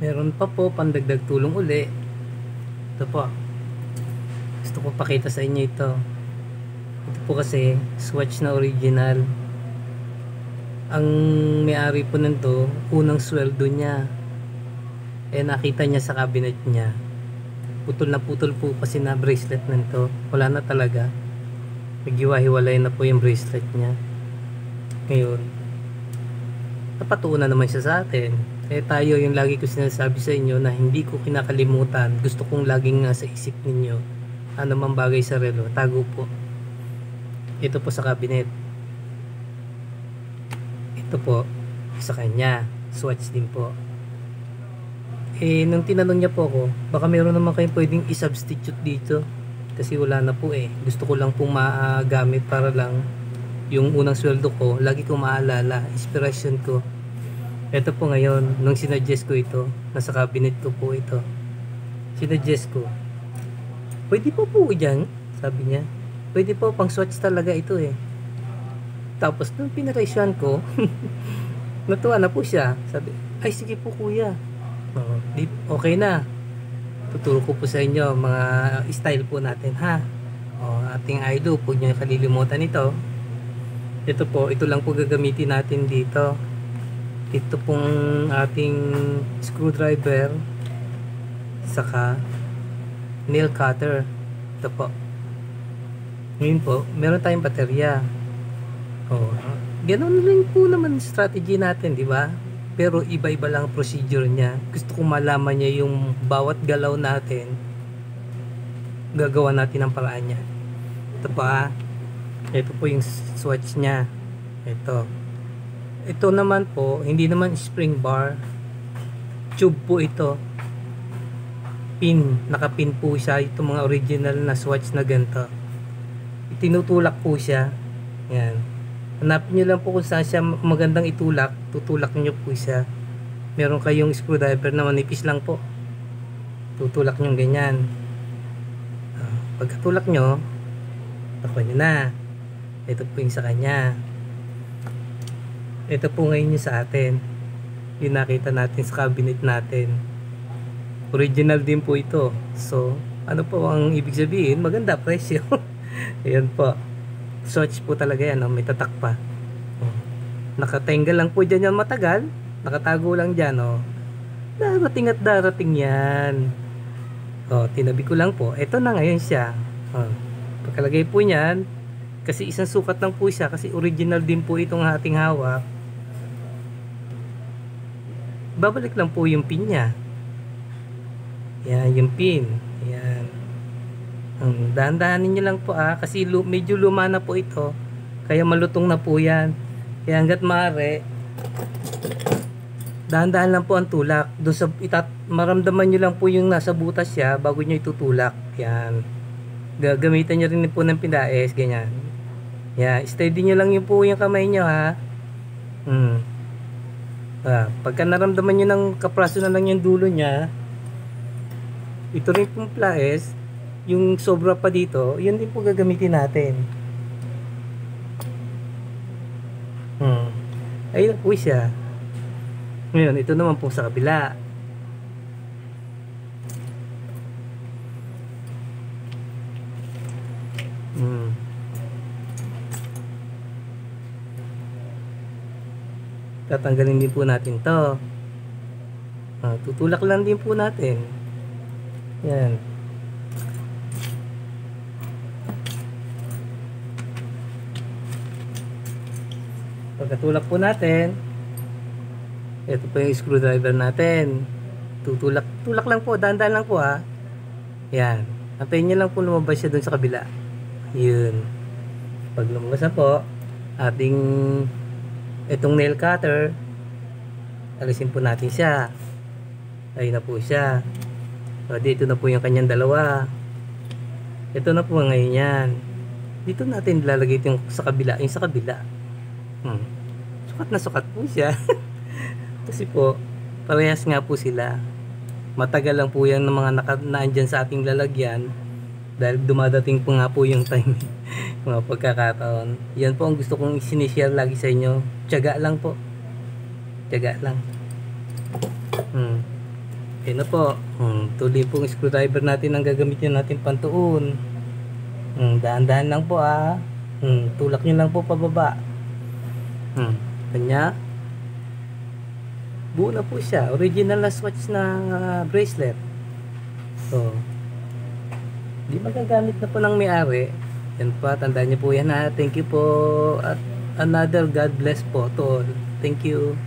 Meron pa po pandagdag tulong uli. Ito po. Gusto ko pakita sa inyo ito. Ito po kasi swatch na original. Ang may-ari po nito, unang sweldo niya. Nakita niya sa cabinet niya. Putol na putol po kasi na bracelet nito. Wala na talaga. Naghiwa-hiwalay na po yung bracelet niya. Ngayon, napatuunan naman siya sa atin. Tayo, yung lagi ko sinasabi sa inyo na hindi ko kinakalimutan. Gusto kong laging nasa isip ninyo. Ano mang bagay sa relo, tago po. Ito po sa cabinet. Ito po sa kanya. Swatch din po. Nung tinanong niya po ako, baka meron naman kayong pwedeng i-substitute dito. Kasi wala na po eh. Gusto ko lang pong magamit para lang yung unang sweldo ko, lagi ko maalala, inspiration ko. Ito po ngayon, nung sinuggest ko ito, nasa cabinet ko po ito. Sinuggest ko, pwede po dyan, sabi niya. Pwede po, pang swatch talaga ito eh. Tapos nung pinaraisyan ko, natuwa na po siya. Sabi, ay sige po kuya. Okay na. Tuturo ko po sa inyo mga style po natin ha. Ating idol, huwag niyo kalilimutan ito. Ito po, ito lang po gagamitin natin dito. Ito pong ating screwdriver saka nail cutter. Ito po. Ngayon po, meron tayong baterya. Ganun rin po naman strategy natin, di ba? Pero iba-iba lang procedure niya. Gusto kong malaman niya yung bawat galaw natin. Gagawa natin ang paraan niya. Ito pa. Ito po yung swatch niya. Ito naman po, hindi naman spring bar. Tube po ito. Pin. Nakapin po siya. Ito mga original na swatch na ganito. Tinutulak po siya. Yan. Hanapin nyo lang po kung saan siya magandang itulak. Tutulak nyo po siya. Meron kayong screwdriver na manipis lang po. Tutulak nyo ganyan. Pagkatulak nyo, takpan nyo na. Ito po yung sa kanya. Ito po ngayon yung sa atin. Yung nakita natin sa cabinet natin. Original din po ito. So, ano po ang ibig sabihin? Maganda presyo. Ayan po. Swatch po talaga yan. May tatak pa. Nakatengal lang po dyan yan matagal. Nakatago lang dyan. Darating at darating yan. Tinabi ko lang po. Ito na ngayon siya. Pagkalagay po niyan, kasi isang sukat lang po siya. Kasi original din po itong ating hawak. Babalik lang po yung pin niya. Yan, yung pin. Yan. Dahan-dahanin nyo lang po kasi medyo luma na po ito. Kaya malutong na po yan. Kaya hanggat maaari, dahan-dahan lang po ang tulak. Doon sa maramdaman nyo lang po yung nasa butas siya bago nyo itutulak. Yan. Gagamitan nyo rin po ng pindaes. Ganyan. Yan. Steady nyo lang yung po yung kamay nyo ha. Pagka naramdaman nyo ng kapraso na lang yung dulo nya, ito rin pong plaes, yung sobra pa dito, yun din po gagamitin natin. Ayun po siya. Ngayon, ito naman po sa kabila. Tatanggalin din po natin to. Tutulak lang din po natin. Yan. Pagkatulak po natin, ito po yung screwdriver natin. Tulak lang po, dahan-dahan lang po Yan. Antayin nyo lang po lumabas siya dun sa kabila. Yun. Pag lumabas na po, ating itong nail cutter, alisin po natin siya. Ayun na po siya. Dito na po yung kanyang dalawa. Ito na po ngayon yan. Dito natin lalagay yung sa kabila. Yung sa kabila. Sukat na sukat po siya. Kasi po, parehas nga po sila. Matagal lang po yan ng mga naandyan sa ating lalagyan. Dahil dumadating po nga po yung time. Mga pagkakataon. Yan po ang gusto kong sinishare lagi sa inyo. Tiyaga lang po. Tiyaga lang. Ayun na po. Tuloy pong screwdriver natin ang gagamitin natin pantuon. Dahan-dahan lang po ah. Tulak nyo lang po pababa. Kanya. Buo na po siya. Original na swatch na bracelet. So, di magagamit na po ng may-ari. Yan po, tandaan niyo po yan ha. Thank you po. At another God bless po to all. Thank you.